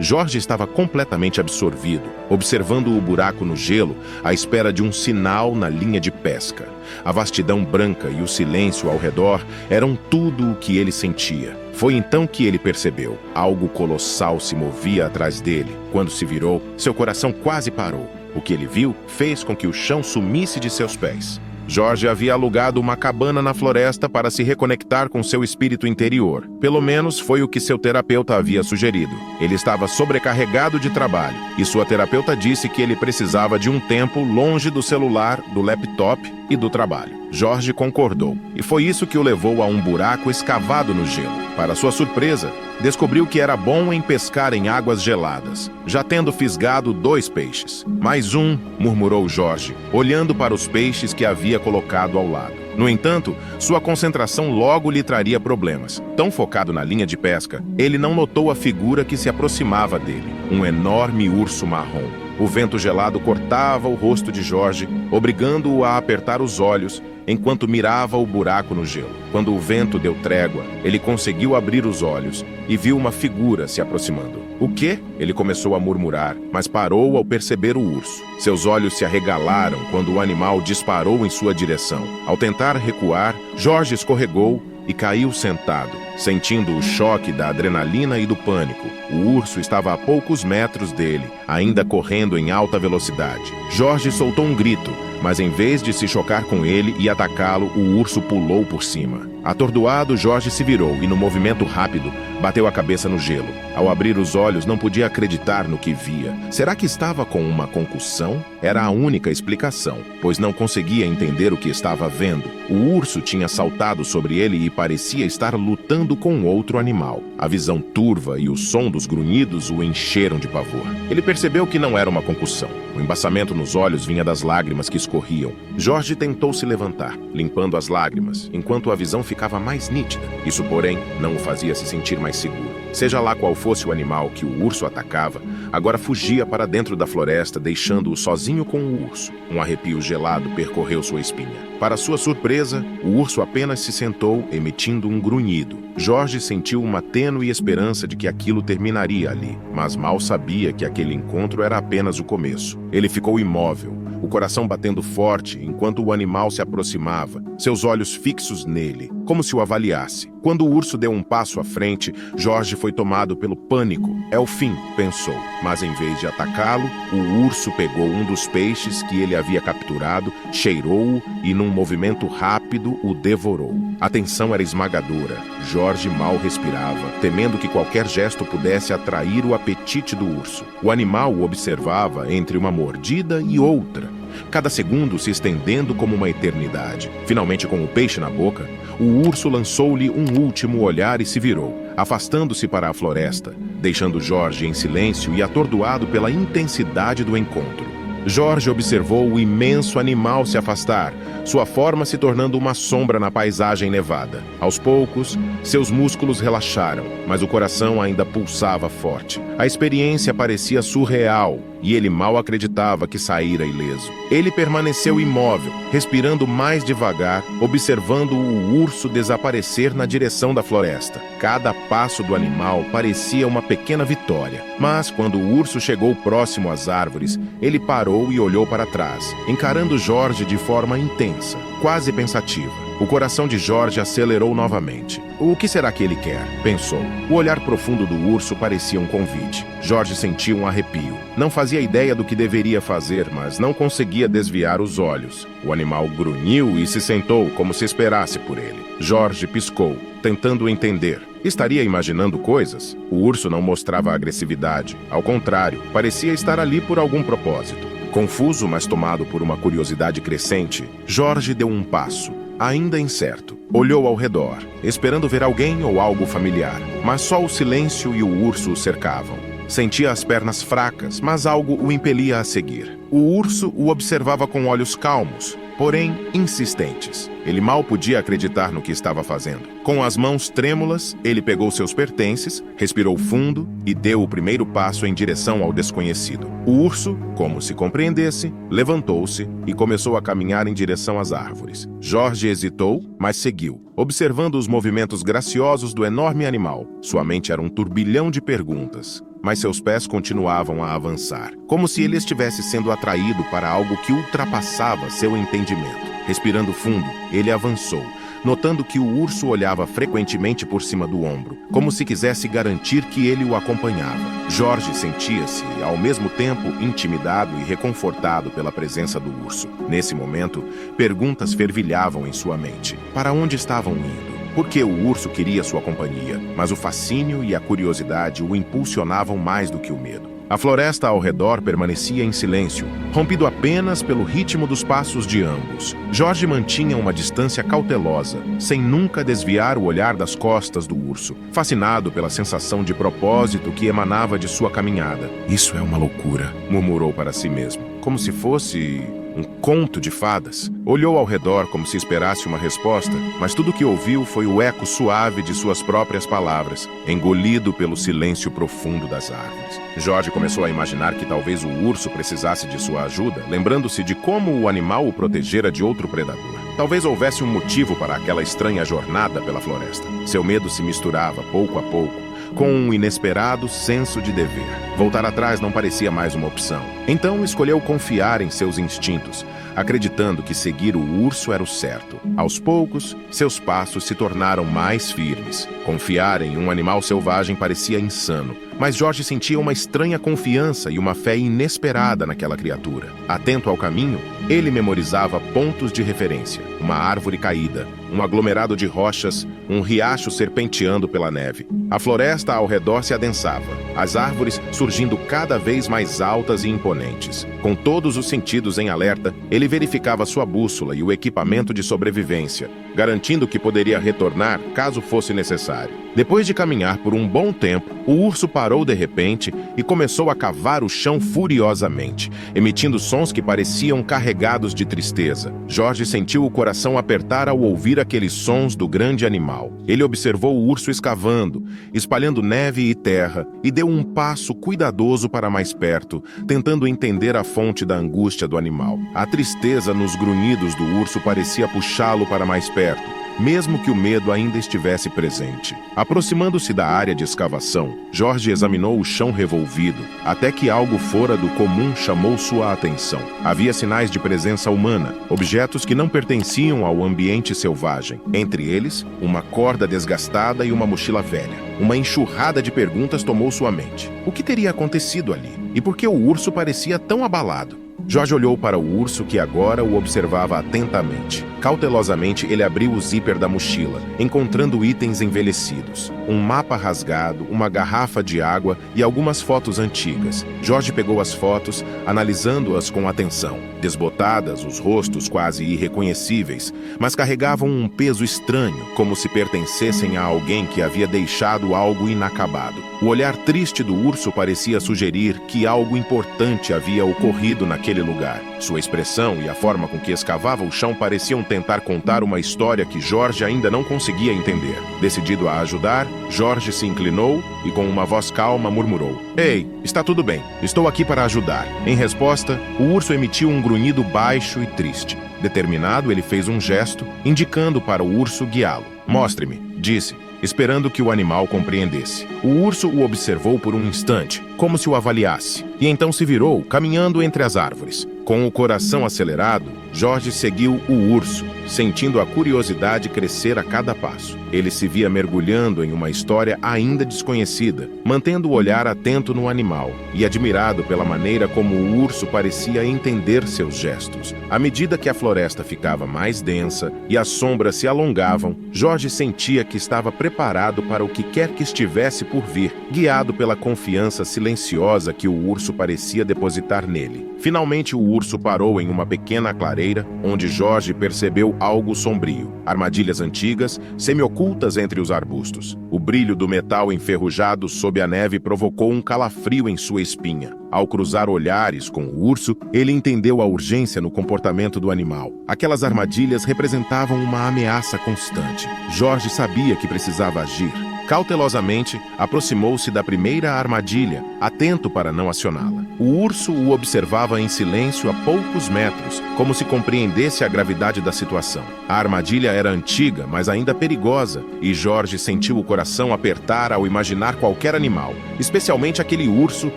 Jorge estava completamente absorvido, observando o buraco no gelo à espera de um sinal na linha de pesca. A vastidão branca e o silêncio ao redor eram tudo o que ele sentia. Foi então que ele percebeu. Algo colossal se movia atrás dele. Quando se virou, seu coração quase parou. O que ele viu fez com que o chão sumisse de seus pés. Jorge havia alugado uma cabana na floresta para se reconectar com seu espírito interior. Pelo menos foi o que seu terapeuta havia sugerido. Ele estava sobrecarregado de trabalho, e sua terapeuta disse que ele precisava de um tempo longe do celular, do laptop e do trabalho. Jorge concordou, e foi isso que o levou a um buraco escavado no gelo. Para sua surpresa, descobriu que era bom em pescar em águas geladas, já tendo fisgado 2 peixes. Mais um, murmurou Jorge, olhando para os peixes que havia colocado ao lado. No entanto, sua concentração logo lhe traria problemas. Tão focado na linha de pesca, ele não notou a figura que se aproximava dele, um enorme urso marrom. O vento gelado cortava o rosto de Jorge, obrigando-o a apertar os olhos enquanto mirava o buraco no gelo. Quando o vento deu trégua, ele conseguiu abrir os olhos e viu uma figura se aproximando. O quê? Ele começou a murmurar, mas parou ao perceber o urso. Seus olhos se arregalaram quando o animal disparou em sua direção. Ao tentar recuar, Jorge escorregou e caiu sentado, sentindo o choque da adrenalina e do pânico. O urso estava a poucos metros dele, ainda correndo em alta velocidade. Jorge soltou um grito, mas em vez de se chocar com ele e atacá-lo, o urso pulou por cima. Atordoado, Jorge se virou e, no movimento rápido, bateu a cabeça no gelo. Ao abrir os olhos, não podia acreditar no que via. Será que estava com uma concussão? Era a única explicação, pois não conseguia entender o que estava vendo. O urso tinha saltado sobre ele e parecia estar lutando com outro animal. A visão turva e o som dos grunhidos o encheram de pavor. Ele percebeu que não era uma concussão. O embaçamento nos olhos vinha das lágrimas que escorriam. Jorge tentou se levantar, limpando as lágrimas, enquanto a visão ficava mais nítida. Isso, porém, não o fazia se sentir mais seguro. Seja lá qual fosse o animal que o urso atacava, agora fugia para dentro da floresta, deixando-o sozinho com o urso. Um arrepio gelado percorreu sua espinha. Para sua surpresa, o urso apenas se sentou, emitindo um grunhido. Jorge sentiu uma tênue esperança de que aquilo terminaria ali, mas mal sabia que aquele encontro era apenas o começo. Ele ficou imóvel, o coração batendo forte enquanto o animal se aproximava, seus olhos fixos nele, como se o avaliasse. Quando o urso deu um passo à frente, Jorge foi tomado pelo pânico. É o fim, pensou. Mas em vez de atacá-lo, o urso pegou um dos peixes que ele havia capturado, cheirou-o e, num movimento rápido, o devorou. A tensão era esmagadora. Jorge mal respirava, temendo que qualquer gesto pudesse atrair o apetite do urso. O animal o observava entre uma mordida e outra, cada segundo se estendendo como uma eternidade. Finalmente, com o peixe na boca, o urso lançou-lhe um último olhar e se virou, afastando-se para a floresta, deixando Jorge em silêncio e atordoado pela intensidade do encontro. Jorge observou o imenso animal se afastar, sua forma se tornando uma sombra na paisagem nevada. Aos poucos, seus músculos relaxaram, mas o coração ainda pulsava forte. A experiência parecia surreal e ele mal acreditava que saíra ileso. Ele permaneceu imóvel, respirando mais devagar, observando o urso desaparecer na direção da floresta. Cada passo do animal parecia uma pequena vitória. Mas quando o urso chegou próximo às árvores, ele parou e olhou para trás, encarando Jorge de forma intensa, quase pensativa. O coração de Jorge acelerou novamente. O que será que ele quer? Pensou. O olhar profundo do urso parecia um convite. Jorge sentiu um arrepio. Não fazia ideia do que deveria fazer, mas não conseguia desviar os olhos. O animal grunhiu e se sentou como se esperasse por ele. Jorge piscou, tentando entender. Estaria imaginando coisas? O urso não mostrava agressividade. Ao contrário, parecia estar ali por algum propósito. Confuso, mas tomado por uma curiosidade crescente, Jorge deu um passo, ainda incerto. Olhou ao redor, esperando ver alguém ou algo familiar, mas só o silêncio e o urso o cercavam. Sentia as pernas fracas, mas algo o impelia a seguir. O urso o observava com olhos calmos, porém insistentes. Ele mal podia acreditar no que estava fazendo. Com as mãos trêmulas, ele pegou seus pertences, respirou fundo e deu o primeiro passo em direção ao desconhecido. O urso, como se compreendesse, levantou-se e começou a caminhar em direção às árvores. Jorge hesitou, mas seguiu, observando os movimentos graciosos do enorme animal. Sua mente era um turbilhão de perguntas, mas seus pés continuavam a avançar, como se ele estivesse sendo atraído para algo que ultrapassava seu entendimento. Respirando fundo, ele avançou, notando que o urso olhava frequentemente por cima do ombro, como se quisesse garantir que ele o acompanhava. Jorge sentia-se, ao mesmo tempo, intimidado e reconfortado pela presença do urso. Nesse momento, perguntas fervilhavam em sua mente. Para onde estavam indo? Por que o urso queria sua companhia? Mas o fascínio e a curiosidade o impulsionavam mais do que o medo. A floresta ao redor permanecia em silêncio, rompido apenas pelo ritmo dos passos de ambos. Jorge mantinha uma distância cautelosa, sem nunca desviar o olhar das costas do urso, fascinado pela sensação de propósito que emanava de sua caminhada. "Isso é uma loucura", murmurou para si mesmo, como se fosse um conto de fadas. Olhou ao redor como se esperasse uma resposta, mas tudo o que ouviu foi o eco suave de suas próprias palavras, engolido pelo silêncio profundo das árvores. Jorge começou a imaginar que talvez o urso precisasse de sua ajuda, lembrando-se de como o animal o protegera de outro predador. Talvez houvesse um motivo para aquela estranha jornada pela floresta. Seu medo se misturava, pouco a pouco, com um inesperado senso de dever. Voltar atrás não parecia mais uma opção. Então escolheu confiar em seus instintos, acreditando que seguir o urso era o certo. Aos poucos, seus passos se tornaram mais firmes. Confiar em um animal selvagem parecia insano, mas Jorge sentia uma estranha confiança e uma fé inesperada naquela criatura. Atento ao caminho, ele memorizava pontos de referência: uma árvore caída, um aglomerado de rochas, um riacho serpenteando pela neve. A floresta ao redor se adensava, as árvores surgindo cada vez mais altas e imponentes. Com todos os sentidos em alerta, ele verificava sua bússola e o equipamento de sobrevivência, garantindo que poderia retornar caso fosse necessário. Depois de caminhar por um bom tempo, o urso parou de repente e começou a cavar o chão furiosamente, emitindo sons que pareciam carregados de tristeza. Jorge sentiu o coração apertar ao ouvir aqueles sons do grande animal. Ele observou o urso escavando, espalhando neve e terra, e deu um passo cuidadoso para mais perto, tentando entender a fonte da angústia do animal. A tristeza nos grunhidos do urso parecia puxá-lo para mais perto, mesmo que o medo ainda estivesse presente. Aproximando-se da área de escavação, Jorge examinou o chão revolvido, até que algo fora do comum chamou sua atenção. Havia sinais de presença humana, objetos que não pertenciam ao ambiente selvagem. Entre eles, uma corda desgastada e uma mochila velha. Uma enxurrada de perguntas tomou sua mente. O que teria acontecido ali? E por que o urso parecia tão abalado? Jorge olhou para o urso que agora o observava atentamente. Cautelosamente, ele abriu o zíper da mochila, encontrando itens envelhecidos. Um mapa rasgado, uma garrafa de água e algumas fotos antigas. Jorge pegou as fotos, analisando-as com atenção. Desbotadas, os rostos quase irreconhecíveis, mas carregavam um peso estranho, como se pertencessem a alguém que havia deixado algo inacabado. O olhar triste do urso parecia sugerir que algo importante havia ocorrido naquele lugar. Sua expressão e a forma com que escavava o chão pareciam tentar contar uma história que Jorge ainda não conseguia entender. Decidido a ajudar, Jorge se inclinou e com uma voz calma murmurou: "Ei, está tudo bem, estou aqui para ajudar." Em resposta, o urso emitiu um grunhido baixo e triste. Determinado, ele fez um gesto, indicando para o urso guiá-lo. "Mostre-me", disse, esperando que o animal compreendesse. O urso o observou por um instante, como se o avaliasse, e então se virou, caminhando entre as árvores. Com o coração acelerado, Jorge seguiu o urso, sentindo a curiosidade crescer a cada passo. Ele se via mergulhando em uma história ainda desconhecida, mantendo o olhar atento no animal e admirado pela maneira como o urso parecia entender seus gestos. À medida que a floresta ficava mais densa e as sombras se alongavam, Jorge sentia que estava preparado para o que quer que estivesse por vir, guiado pela confiança silenciosa que o urso parecia depositar nele. Finalmente, o urso parou em uma pequena clareira, onde Jorge percebeu algo sombrio. Armadilhas antigas, semi-ocultas entre os arbustos. O brilho do metal enferrujado sob a neve provocou um calafrio em sua espinha. Ao cruzar olhares com o urso, ele entendeu a urgência no comportamento do animal. Aquelas armadilhas representavam uma ameaça constante. Jorge sabia que precisava agir. Cautelosamente, aproximou-se da primeira armadilha, atento para não acioná-la. O urso o observava em silêncio a poucos metros, como se compreendesse a gravidade da situação. A armadilha era antiga, mas ainda perigosa, e Jorge sentiu o coração apertar ao imaginar qualquer animal, especialmente aquele urso,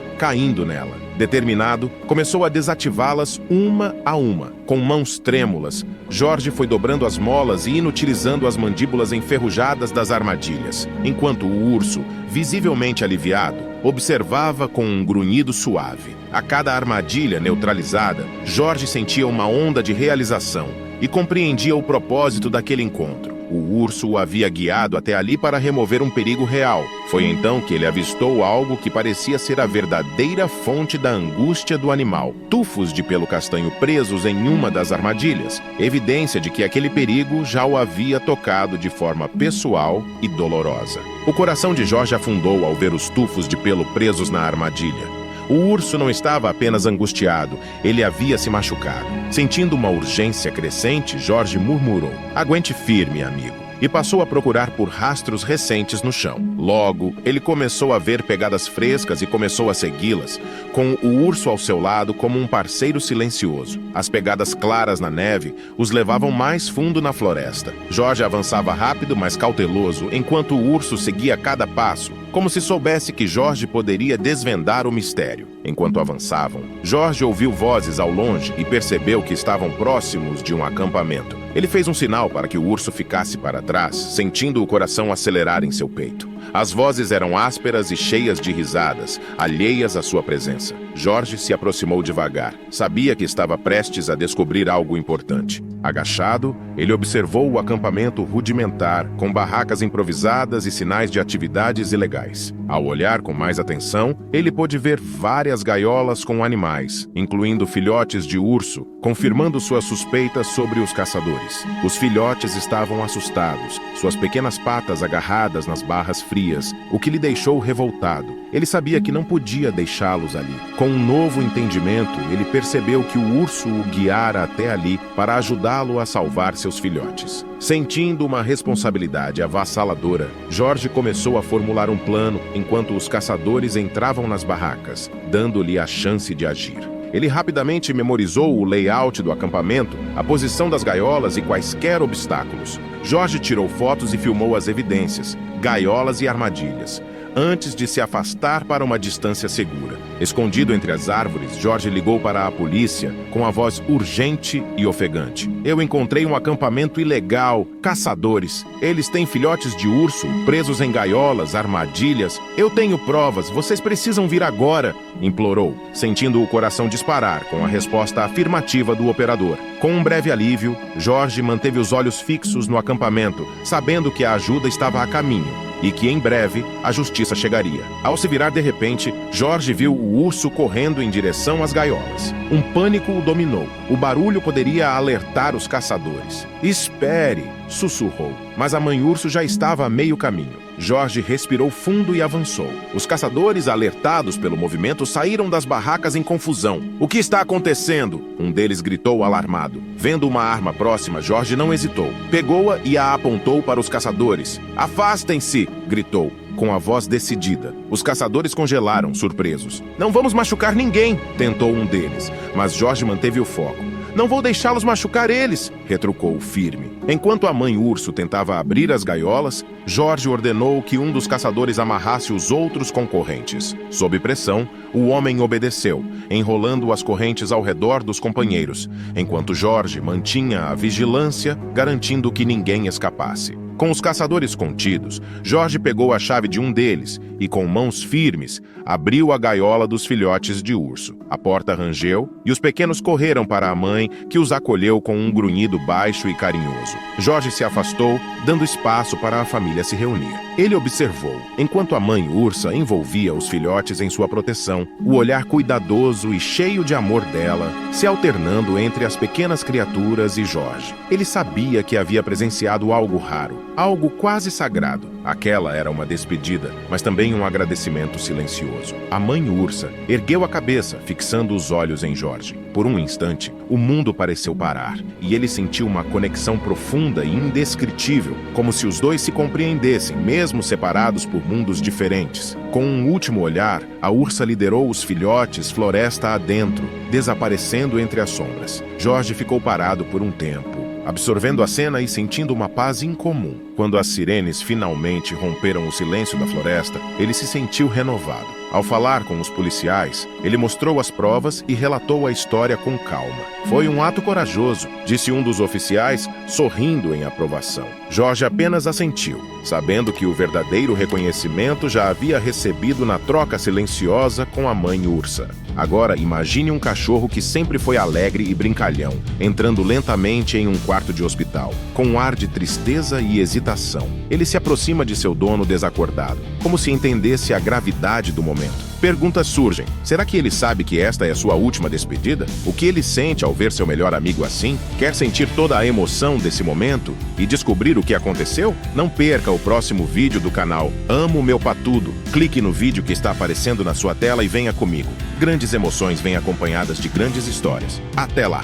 caindo nela. Determinado, começou a desativá-las uma a uma. Com mãos trêmulas, Jorge foi dobrando as molas e inutilizando as mandíbulas enferrujadas das armadilhas, enquanto o urso, visivelmente aliviado, observava com um grunhido suave. A cada armadilha neutralizada, Jorge sentia uma onda de realização e compreendia o propósito daquele encontro. O urso o havia guiado até ali para remover um perigo real. Foi então que ele avistou algo que parecia ser a verdadeira fonte da angústia do animal. Tufos de pelo castanho presos em uma das armadilhas, evidência de que aquele perigo já o havia tocado de forma pessoal e dolorosa. O coração de Jorge afundou ao ver os tufos de pelo presos na armadilha. O urso não estava apenas angustiado, ele havia se machucado. Sentindo uma urgência crescente, Jorge murmurou: "Aguente firme, amigo." E passou a procurar por rastros recentes no chão. Logo, ele começou a ver pegadas frescas e começou a segui-las, com o urso ao seu lado como um parceiro silencioso. As pegadas claras na neve os levavam mais fundo na floresta. Jorge avançava rápido, mas cauteloso, enquanto o urso seguia cada passo, como se soubesse que Jorge poderia desvendar o mistério. Enquanto avançavam, Jorge ouviu vozes ao longe e percebeu que estavam próximos de um acampamento. Ele fez um sinal para que o urso ficasse para trás, sentindo o coração acelerar em seu peito. As vozes eram ásperas e cheias de risadas, alheias à sua presença. Jorge se aproximou devagar. Sabia que estava prestes a descobrir algo importante. Agachado, ele observou o acampamento rudimentar, com barracas improvisadas e sinais de atividades ilegais. Ao olhar com mais atenção, ele pôde ver várias gaiolas com animais, incluindo filhotes de urso, confirmando suas suspeitas sobre os caçadores. Os filhotes estavam assustados, suas pequenas patas agarradas nas barras frias, o que lhe deixou revoltado. Ele sabia que não podia deixá-los ali. Com um novo entendimento, ele percebeu que o urso o guiara até ali para ajudá-lo a salvar seus filhotes. Sentindo uma responsabilidade avassaladora, Jorge começou a formular um plano enquanto os caçadores entravam nas barracas, dando-lhe a chance de agir. Ele rapidamente memorizou o layout do acampamento, a posição das gaiolas e quaisquer obstáculos. Jorge tirou fotos e filmou as evidências, gaiolas e armadilhas, antes de se afastar para uma distância segura. Escondido entre as árvores, Jorge ligou para a polícia com a voz urgente e ofegante. "Eu encontrei um acampamento ilegal. Caçadores. Eles têm filhotes de urso, presos em gaiolas, armadilhas. Eu tenho provas. Vocês precisam vir agora", implorou, sentindo o coração disparar com a resposta afirmativa do operador. Com um breve alívio, Jorge manteve os olhos fixos no acampamento, sabendo que a ajuda estava a caminho e que em breve a justiça chegaria. Ao se virar de repente, Jorge viu o urso correndo em direção às gaiolas. Um pânico o dominou. O barulho poderia alertar os caçadores. "Espere", sussurrou, mas a mãe urso já estava a meio caminho. Jorge respirou fundo e avançou. Os caçadores, alertados pelo movimento, saíram das barracas em confusão. "O que está acontecendo?" Um deles gritou alarmado. Vendo uma arma próxima, Jorge não hesitou. Pegou-a e a apontou para os caçadores. "Afastem-se!" gritou, com a voz decidida. Os caçadores congelaram, surpresos. "Não vamos machucar ninguém!" tentou um deles, mas Jorge manteve o foco. "Não vou deixá-los machucar eles!" retrucou firme. Enquanto a mãe urso tentava abrir as gaiolas, Jorge ordenou que um dos caçadores amarrasse os outros concorrentes. Sob pressão, o homem obedeceu, enrolando as correntes ao redor dos companheiros, enquanto Jorge mantinha a vigilância, garantindo que ninguém escapasse. Com os caçadores contidos, Jorge pegou a chave de um deles e, com mãos firmes, abriu a gaiola dos filhotes de urso. A porta rangeu e os pequenos correram para a mãe, que os acolheu com um grunhido baixo e carinhoso. Jorge se afastou, dando espaço para a família se reunir. Ele observou, enquanto a mãe ursa envolvia os filhotes em sua proteção, o olhar cuidadoso e cheio de amor dela, se alternando entre as pequenas criaturas e Jorge. Ele sabia que havia presenciado algo raro. algo quase sagrado. Aquela era uma despedida, mas também um agradecimento silencioso. A mãe ursa ergueu a cabeça, fixando os olhos em Jorge. Por um instante, o mundo pareceu parar, e ele sentiu uma conexão profunda e indescritível, como se os dois se compreendessem, mesmo separados por mundos diferentes. Com um último olhar, a ursa liderou os filhotes floresta adentro, desaparecendo entre as sombras. Jorge ficou parado por um tempo, absorvendo a cena e sentindo uma paz incomum. Quando as sirenes finalmente romperam o silêncio da floresta, ele se sentiu renovado. Ao falar com os policiais, ele mostrou as provas e relatou a história com calma. Foi um ato corajoso, disse um dos oficiais, sorrindo em aprovação. Jorge apenas assentiu, sabendo que o verdadeiro reconhecimento já havia recebido na troca silenciosa com a mãe ursa. Agora, imagine um cachorro que sempre foi alegre e brincalhão, entrando lentamente em um quarto de hospital, com um ar de tristeza e hesitação. Ele se aproxima de seu dono desacordado, como se entendesse a gravidade do momento. Perguntas surgem. Será que ele sabe que esta é a sua última despedida? O que ele sente ao ver seu melhor amigo assim? Quer sentir toda a emoção desse momento e descobrir o que aconteceu? Não perca o próximo vídeo do canal Amo Meu Patudo. Clique no vídeo que está aparecendo na sua tela e venha comigo. Grandes emoções vêm acompanhadas de grandes histórias. Até lá!